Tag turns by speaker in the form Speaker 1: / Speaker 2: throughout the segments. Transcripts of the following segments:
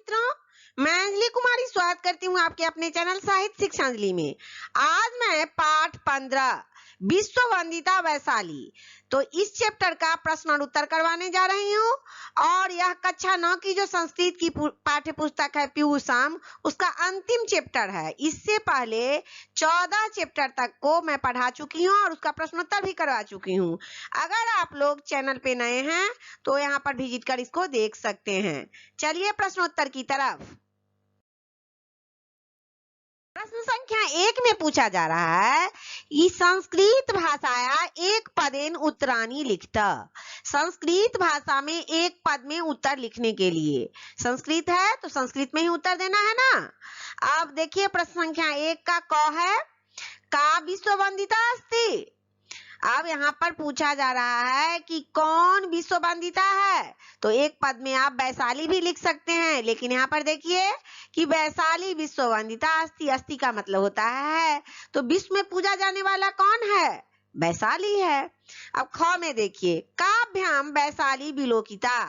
Speaker 1: मित्रों, मैं अंजलि कुमारी स्वागत करती हूँ आपके अपने चैनल साहित्य शिक्षा अंजलि में। आज मैं पाठ 15 विश्व वंदिता वैशाली तो इस चैप्टर का प्रश्न और उत्तर करवाने जा रही हूँ और यह कक्षा 9 की जो संस्कृत की पाठ्य पुस्तक है पीयूषम, उसका अंतिम चैप्टर है। इससे पहले 14 चैप्टर तक को मैं पढ़ा चुकी हूँ और उसका प्रश्नोत्तर भी करवा चुकी हूँ। अगर आप लोग चैनल पे नए हैं तो यहाँ पर विजिट कर इसको देख सकते हैं। चलिए प्रश्नोत्तर की तरफ। प्रश्न संख्या 1 में पूछा जा रहा है कि संस्कृत भाषाया एक पदेन उत्तराणी लिखत। संस्कृत भाषा में एक पद में उत्तर लिखने के लिए, संस्कृत है तो संस्कृत में ही उत्तर देना है ना। अब देखिए प्रश्न संख्या 1 का क है का विश्व वंदिता अस्ति। अब यहाँ पर पूछा जा रहा है कि कौन विश्व वंदिता है, तो एक पद में आप वैशाली भी लिख सकते हैं, लेकिन यहाँ पर देखिए कि वैशाली विश्व वंदिता अस्ति। अस्ति का मतलब होता है, तो विश्व में पूजा जाने वाला कौन है, वैशाली है। अब ख में देखिए काभ्याम वैशाली विलोकिता,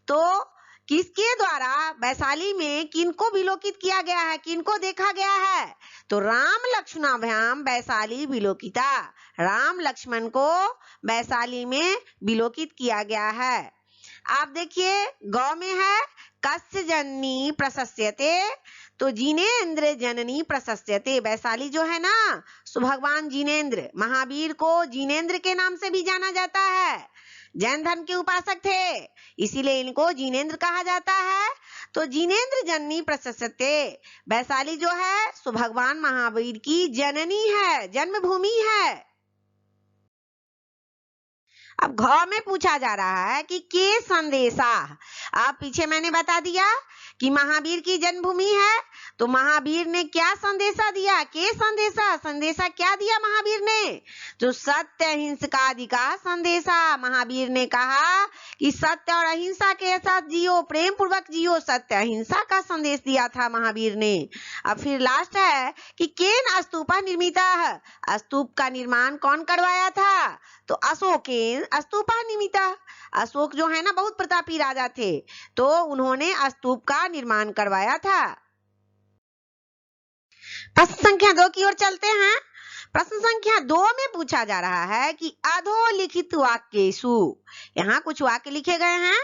Speaker 1: तो किसके द्वारा वैशाली में किनको विलोकित किया गया है, किनको देखा गया है, तो राम लक्ष्मणाभ्याम वैशाली विलोकिता। राम लक्ष्मण को वैशाली में विलोकित किया गया है। आप देखिए गौ में है कस्य जननी प्रशस्यते, तो जिनेन्द्र जननी प्रशस्यते। वैशाली जो है ना, सो भगवान जिनेन्द्र महावीर को जिनेन्द्र के नाम से भी जाना जाता है। जैन धर्म के उपासक थे, इसीलिए इनको जिनेन्द्र कहा जाता है। तो जिनेन्द्र जननी प्रशस्यते, वैशाली जो है सो भगवान महावीर की जननी है, जन्मभूमि है। अब घ में पूछा जा रहा है कि के संदेशा। आप पीछे मैंने बता दिया कि महावीर की जन्मभूमि है, तो महावीर ने क्या संदेशा दिया, के संदेशा। संदेशा क्या दिया महावीर ने, जो सत्य अहिंसा का संदेशा। महावीर ने कहा कि सत्य और अहिंसा के साथ जियो, प्रेम पूर्वक जियो, सत्य अहिंसा का संदेश दिया था महावीर ने। अब फिर लास्ट है कि केन स्तूपा निर्मिता, स्तूप का निर्माण कौन करवाया था, तो अशोकेन स्तूपा निर्मिता। अशोक जो है ना बहुत प्रतापी राजा थे, तो उन्होंने स्तूप का निर्माण करवाया था। प्रश्न संख्या 2 की ओर चलते हैं। प्रश्न संख्या 2 में पूछा जा रहा है कि अधोलिखित वाक्येषु, यहाँ कुछ वाक्य लिखे गए हैं,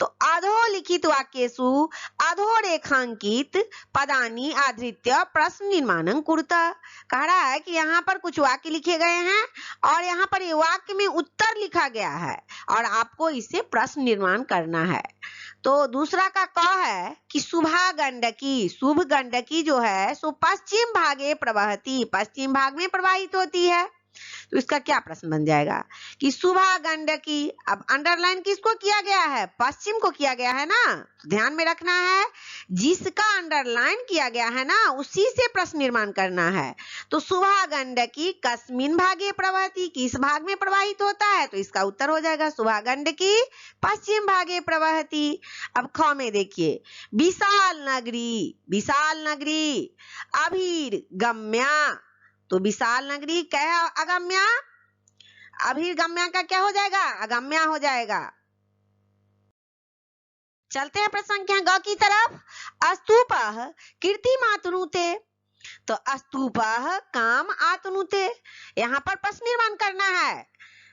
Speaker 1: तो अधोलिखित वाक्येषु अधोरेखांकित पदानि आधृत्य प्रश्न निर्माणं कुरुत। कह रहा है कि यहाँ पर कुछ वाक्य लिखे गए हैं और यहाँ पर ये वाक्य में उत्तर लिखा गया है और आपको इससे प्रश्न निर्माण करना है। तो दूसरा का क है कि शुभा गंडकी, शुभ गंडकी जो है सो पश्चिम भागे प्रवहती, पश्चिम भाग में प्रवाहित होती है। तो इसका क्या प्रश्न बन जाएगा कि शुभा गंडकी। अब अंडरलाइन किसको किया गया है, पश्चिम को किया गया है ना, तो ध्यान में रखना है जिसका अंडरलाइन किया गया है ना उसी से प्रश्न निर्माण करना है। तो शुभा गंडकी कस्मिन भागे प्रवहती, किस भाग में प्रवाहित होता है, तो इसका उत्तर हो जाएगा शुभा गंडकी पश्चिम भागे प्रवहती। अब ख में देखिए विशाल नगरी, विशाल नगरी अभिर्गम्या, तो विशाल नगरी क्या है, अगम्या। अभिर्गम्या का क्या हो जाएगा, अगम्या हो जाएगा। चलते हैं प्रश्न संख्या ग की तरफ। स्तूप कीर्तिमातनुते, तो स्तूप काम आतनुते, यहाँ पर प्रश्न निर्माण करना है।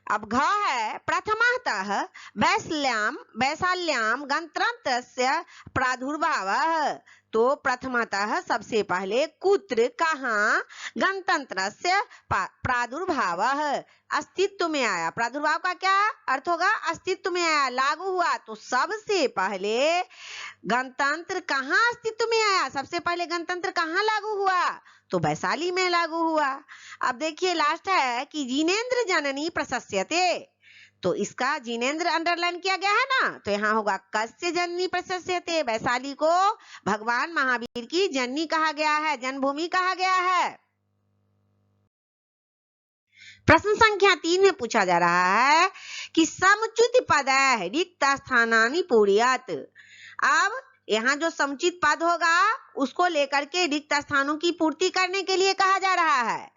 Speaker 1: अब घ है प्रथमतः वैशाल्याम गणतंत्रस्य प्रादुर्भावः, तो प्रथमतः सबसे पहले कुत्र कहाँ गणतंत्रस्य प्रादुर्भावः, अस्तित्व में आया। प्रादुर्भाव का क्या अर्थ होगा, अस्तित्व में आया, लागू हुआ। तो सबसे पहले गणतंत्र कहाँ अस्तित्व में आया, सबसे पहले गणतंत्र कहाँ लागू हुआ, तो वैशाली में लागू हुआ। अब देखिए लास्ट है कि जिनेन्द्र जननी प्रशस्यते, तो इसका जिनेन्द्र अंडरलाइन किया गया है ना, तो यहाँ होगा कस्य जननी प्रशस्यते। वैशाली को भगवान महावीर की जननी कहा गया है, जन्मभूमि कहा गया है। प्रश्न संख्या 3 में पूछा जा रहा है कि समुचित पद रिक्त स्थानानि पूरयत। अब यहाँ जो समुचित पद होगा उसको लेकर के रिक्त स्थानों की पूर्ति करने के लिए कहा जा रहा है।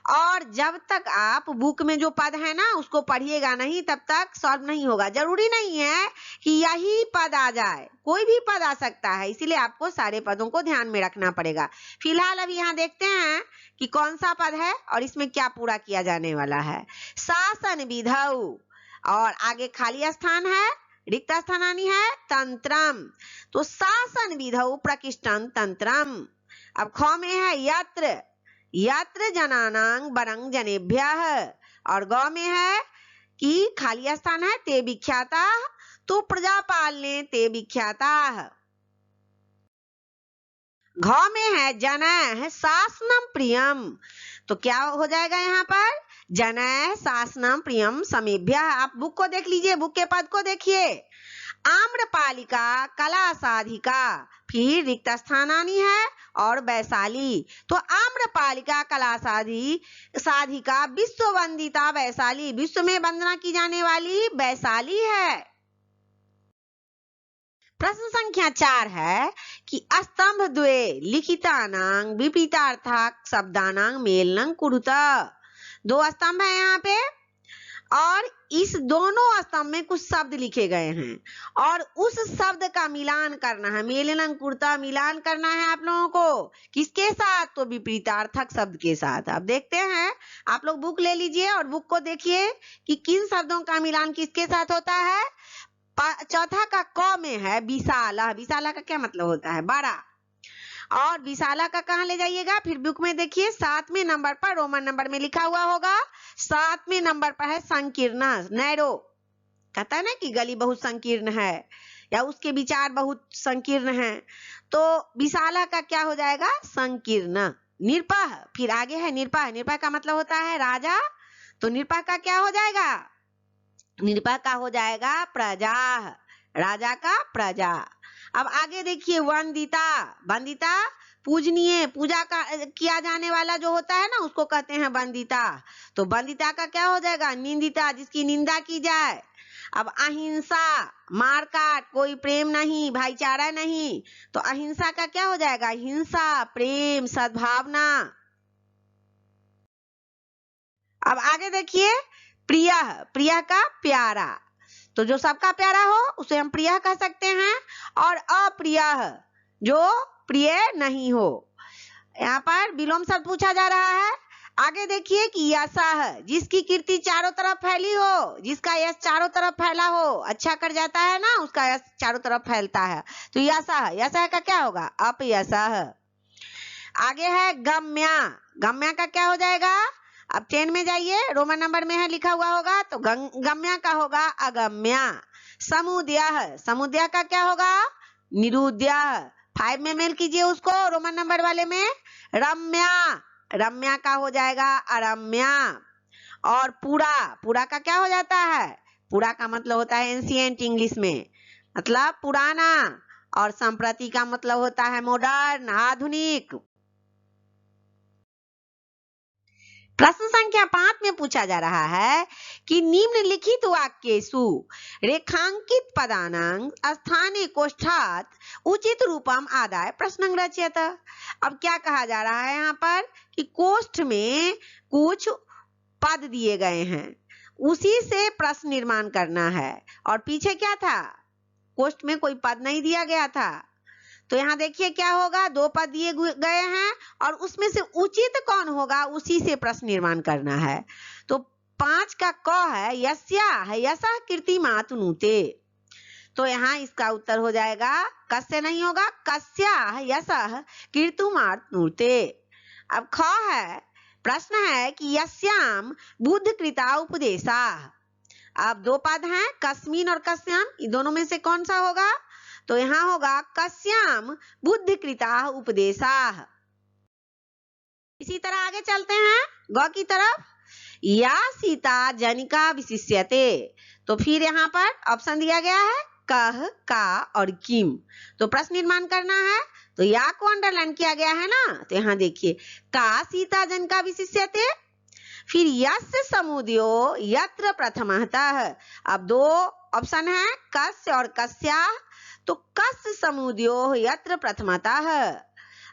Speaker 1: और जब तक आप बुक में जो पद है ना उसको पढ़िएगा नहीं तब तक सॉल्व नहीं होगा। जरूरी नहीं है कि यही पद आ जाए, कोई भी पद आ सकता है, इसीलिए आपको सारे पदों को ध्यान में रखना पड़ेगा। फिलहाल अभी यहाँ देखते हैं कि कौन सा पद है और इसमें क्या पूरा किया जाने वाला है। शासन विधौ, और आगे खाली स्थान है, रिक्त स्थानानि है, तंत्रम। तो शासन विधौ प्रकृष्टं तंत्रम। अब ख में है यत्र, यत्र जनानां वरं जनेभ्यः, और ग में है कि खाली स्थान है, ते विख्याता, तो प्रजापालने ते विख्याता। घ में है जनः शासनम प्रियम, तो क्या हो जाएगा यहाँ पर, जनः शासनम प्रियम समेभ्यः। आप बुक को देख लीजिए, बुक के पद को देखिए। आम्रपालिका कला साधिका, फिर रिक्त स्थानानि है और वैशाली। तो आम्रपालिका कला साधिका विश्व वंदिता वैशाली, विश्व में वंदना की जाने वाली वैशाली है। प्रश्न संख्या 4 है कि स्तंभ द्वे लिखितानां विपरीतार्थक शब्दानां मेलनं कुरुत। दो स्तंभ है यहाँ पे और इस दोनों स्तंभ में कुछ शब्द लिखे गए हैं और उस शब्द का मिलान करना है, मेलनं कुरुत, मिलान करना है आप लोगों को। किसके साथ, तो विपरीतार्थक शब्द के साथ। अब देखते हैं, आप लोग बुक ले लीजिए और बुक को देखिए कि किन शब्दों का मिलान किसके साथ होता है। चौथा का क में है विशाला, विशाला का क्या मतलब होता है, बड़ा, और विशाला का कहाँ ले जाइएगा, फिर बुक में देखिए 7वें नंबर पर रोमन नंबर में लिखा हुआ होगा, 7वें नंबर पर है संकीर्ण, नैरो। कहता है ना कि गली बहुत संकीर्ण है या उसके विचार बहुत संकीर्ण हैं, तो विशाला का क्या हो जाएगा, संकीर्ण। निरपह, फिर आगे है निरपह, निरपह का मतलब होता है राजा, तो निरपह का क्या हो जाएगा, निरपह का हो जाएगा प्रजा, राजा का प्रजा। अब आगे देखिए वंदिता, वंदिता पूजनीय, पूजा का किया जाने वाला जो होता है ना उसको कहते हैं वंदिता। तो वंदिता का क्या हो जाएगा, निंदिता, जिसकी निंदा की जाए। अब अहिंसा, मारकाट, कोई प्रेम नहीं, भाईचारा नहीं, तो अहिंसा का क्या हो जाएगा, हिंसा, प्रेम, सद्भावना। अब आगे देखिए प्रिय, प्रिय का प्यारा, तो जो सबका प्यारा हो उसे हम प्रिय कह सकते हैं, और अप्रिय जो प्रिय नहीं हो। यहाँ पर विलोम शब्द पूछा जा रहा है। आगे देखिए कि यशः, जिसकी कीर्ति चारों तरफ फैली हो, जिसका यश चारों तरफ फैला हो, अच्छा कर जाता है ना, उसका यश चारों तरफ फैलता है, तो यशः, यशः का क्या होगा, अपयशः। आगे है गम्या, गम्या का क्या हो जाएगा, अब 10 में जाइए, रोमन नंबर में है लिखा हुआ होगा, तो गम्या का होगा अगम्या। समुदयः, समुदय का क्या होगा, निरुदयः। 5 में मेल कीजिए उसको रोमन नंबर वाले में। रम्या, रम्या का हो जाएगा अरम्या। और पूरा, पूरा का क्या हो जाता है, पूरा का मतलब होता है एंशिएंट इंग्लिश में, मतलब पुराना, और संप्रति का मतलब होता है मॉडर्न, आधुनिक। प्रश्न संख्या 5 में पूछा जा रहा है कि निम्नलिखित वाक्येषु रेखांकित पदानां स्थाने कोष्ठात् उचित रूपम आदाय प्रश्नं रचयत। अब क्या कहा जा रहा है यहाँ पर कि कोष्ठ में कुछ पद दिए गए हैं, उसी से प्रश्न निर्माण करना है, और पीछे क्या था, कोष्ठ में कोई पद नहीं दिया गया था। तो यहाँ देखिए क्या होगा, 2 पद दिए गए हैं और उसमें से उचित कौन होगा उसी से प्रश्न निर्माण करना है। तो 5 का क है यस्या है, यशः कीर्तिमातनुते, तो यहाँ इसका उत्तर हो जाएगा, कस्य नहीं होगा, कस्या यशः कीर्तिमातनुते। अब ख है, प्रश्न है कि यस्याम बुद्ध कृता उपदेशा। अब 2 पद हैं, कस्मिन और कस्याम, इन दोनों में से कौन सा होगा, तो यहाँ होगा कस्याम बुद्धि कृता उपदेशा। इसी तरह आगे चलते हैं ग की तरफ, या सीता जनिका विशिष्यते, तो फिर यहाँ पर ऑप्शन दिया गया है कह, का और किम, तो प्रश्न निर्माण करना है, तो या को अंडरलाइन किया गया है ना, तो यहाँ देखिए का सीता जनिका विशिष्यते, फिर यस्य समुदयो यत्र प्रथमतः। अब 2 ऑप्शन है कस्य और कस्या, तो कस्य समुदयो यत्र प्रथमतः।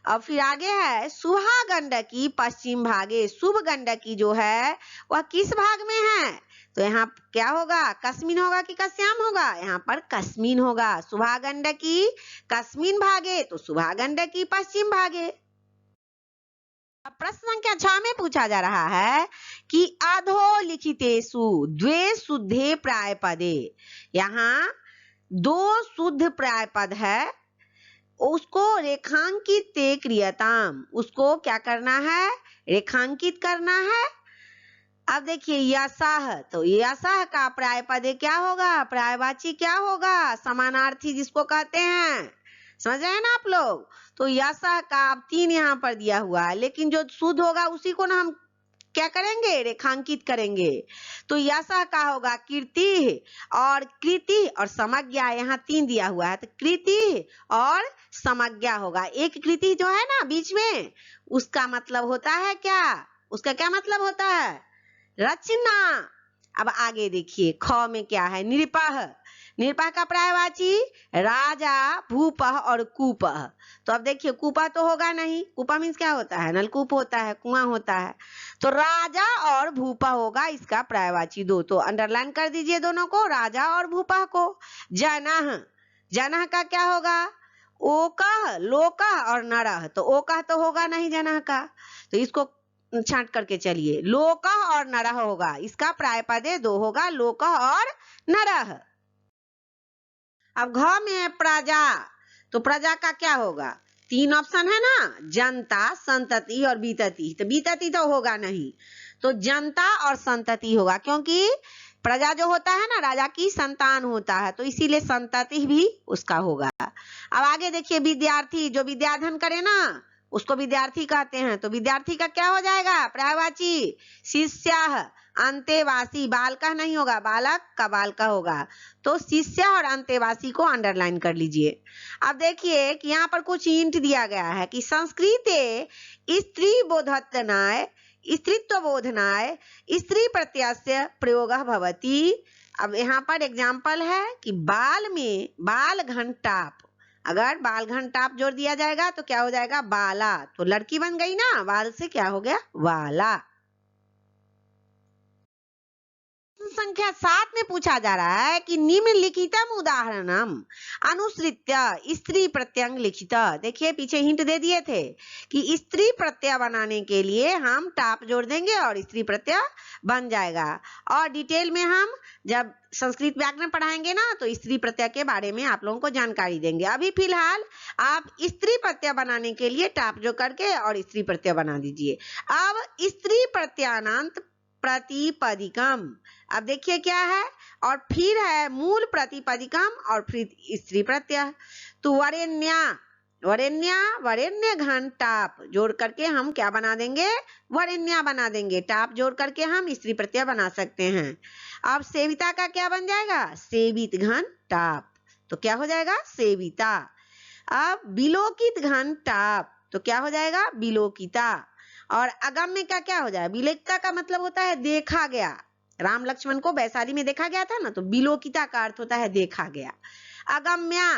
Speaker 1: अब फिर आगे है शुभा गंडकी पश्चिम भागे। शुभ गंडकी जो है वह किस भाग में है? तो यहाँ क्या होगा? कस्मिन होगा कि कस्याम होगा? यहाँ पर कस्मिन होगा। शुभा गंडकी कस्मिन भागे, तो शुभा गंडकी पश्चिम भागे। अब प्रश्न संख्या 6 में पूछा जा रहा है कि अधोलिखितेषु द्वे शुद्धे प्रायपदे। यहाँ दो शुद्ध प्रायपद है, उसको रेखांकित ते क्रियताम, उसको क्या करना है? रेखांकित करना है। अब देखिए यशः, तो यशः का प्रायपद क्या होगा? प्रायवाची क्या होगा? समानार्थी जिसको कहते हैं, समझ रहे हैं ना आप लोग? तो यशः का अब 3 यहाँ पर दिया हुआ है, लेकिन जो शुद्ध होगा उसी को ना हम क्या करेंगे? रेखांकित करेंगे। तो यशः का होगा कीर्ति और कृति और समज्ञा। यहाँ 3 दिया हुआ है, तो कृति और समज्ञा होगा। एक कृति जो है ना बीच में, उसका मतलब होता है क्या? उसका क्या मतलब होता है? रचना। अब आगे देखिए ख में क्या है? निरपह। निरपह का प्रायवाची राजा, भूपह और कूपह। तो अब देखिए कूपह तो होगा नहीं, कूपह मीन्स क्या होता है? नलकूप होता है, कुआं होता है। तो राजा और भूपह होगा इसका प्रायवाची 2। तो अंडरलाइन कर दीजिए दोनों को, राजा और भूपह को। जनः, जनः का क्या होगा? ओकह, लोकह और नरः। तो ओकह तो होगा नहीं जनः का, तो इसको छांट करके चलिए। लोकह और नरः होगा, इसका प्रायपदे 2 होगा, लोकह और नरः। अब घ में है प्रजा, तो प्रजा का क्या होगा? 3 ऑप्शन है ना, जनता, संतति और बीतति। तो बीतति तो होगा नहीं, तो जनता और संतति होगा, क्योंकि प्रजा जो होता है ना राजा की संतान होता है, तो इसीलिए संतति भी उसका होगा। अब आगे देखिए विद्यार्थी, जो विद्याधन करे ना उसको विद्यार्थी कहते हैं। तो विद्यार्थी का क्या हो जाएगा? प्रायवाची शिष्यः, अंतेवासी, बालकः नहीं होगा, बालक का बालका होगा। तो शिष्य और अंतेवासी को अंडरलाइन कर लीजिए। अब देखिए कि यहाँ पर कुछ हिंट दिया गया है कि संस्कृते स्त्री बोधनाय, स्त्रीत्व बोधनाय स्त्री प्रत्ययस्य प्रयोगः भवति। अब यहाँ पर एग्जाम्पल है कि बाल में बाल घंटाप, अगर बाल घंटाप जोड़ दिया जाएगा तो क्या हो जाएगा? बाला। तो लड़की बन गई ना, बाल से क्या हो गया? वाला। संख्या 7 में पूछा जा रहा है कि निम्नलिखितम उदाहरणम अनुसृत्य स्त्री प्रत्यंग लिखित। देखिए पीछे हिंट दे दिए थे कि स्त्री प्रत्यय बनाने के लिए हम टाप जोड़ देंगे और स्त्री प्रत्यय बन जाएगा। और डिटेल में हम जब संस्कृत व्याकरण पढ़ाएंगे ना तो स्त्री प्रत्यय के बारे में आप लोगों को जानकारी देंगे। अभी फिलहाल आप स्त्री प्रत्यय बनाने के लिए टाप जो करके और स्त्री प्रत्यय बना दीजिए। अब स्त्री प्रत्यानांत प्रतिपदिकम, अब देखिए क्या है, और फिर है मूल प्रतिपदिकम और फिर स्त्री प्रत्यय। तो वरेण्या, वरेण्या, वरेण्य घन टाप जोड़ करके हम क्या बना देंगे? वरेण्या बना देंगे। टाप जोड़ करके हम स्त्री प्रत्यय बना सकते हैं। अब सेविता का क्या बन जाएगा? सेवित घन टाप, तो क्या हो जाएगा? सेविता। अब बिलोकित घन टाप, तो क्या हो जाएगा? बिलोकिता। और अगम्य का क्या हो जाएगा? बिलोकिता का मतलब होता है देखा गया। राम लक्ष्मण को वैशाली में देखा गया था ना, तो बिलोकिता का अर्थ होता है देखा गया। अगम्या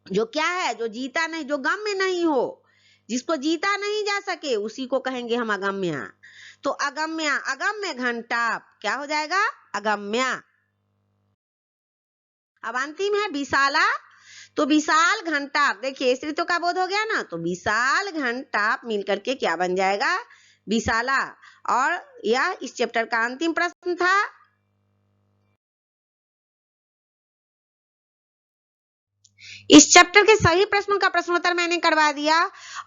Speaker 1: जो क्या है? जो जीता नहीं, जो गम में नहीं हो, जिसको जीता नहीं जा सके उसी को कहेंगे हम अगम्या। तो अगम्या, अगम्य घंटाप क्या हो जाएगा? अगम्या। अब अंतिम है विशाला, तो विशाल घंटाप, देखिए स्त्रीत्व का बोध हो गया ना, तो विशाल घंटाप मिलकर के क्या बन जाएगा? विशाला। और यह इस चैप्टर का अंतिम प्रश्न था। इस चैप्टर के सभी प्रश्नों का प्रश्नोत्तर मैंने करवा दिया,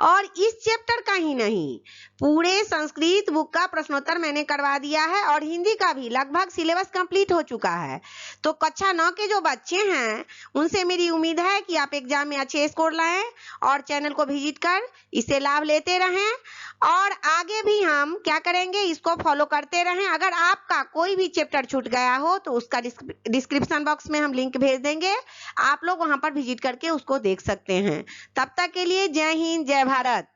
Speaker 1: और इस चैप्टर का ही नहीं पूरे संस्कृत बुक का प्रश्नोत्तर मैंने करवा दिया है, और हिंदी का भी लगभग सिलेबस कंप्लीट हो चुका है। तो कक्षा 9 के जो बच्चे हैं उनसे मेरी उम्मीद है कि आप एग्जाम में अच्छे स्कोर लाएं और चैनल को विजिट कर इससे लाभ लेते रहें, और आगे भी हम क्या करेंगे? इसको फॉलो करते रहें। अगर आपका कोई भी चैप्टर छूट गया हो तो उसका डिस्क्रिप्शन बॉक्स में हम लिंक भेज देंगे, आप लोग वहां पर विजिट करके उसको देख सकते हैं। तब तक के लिए जय हिंद, जय भारत।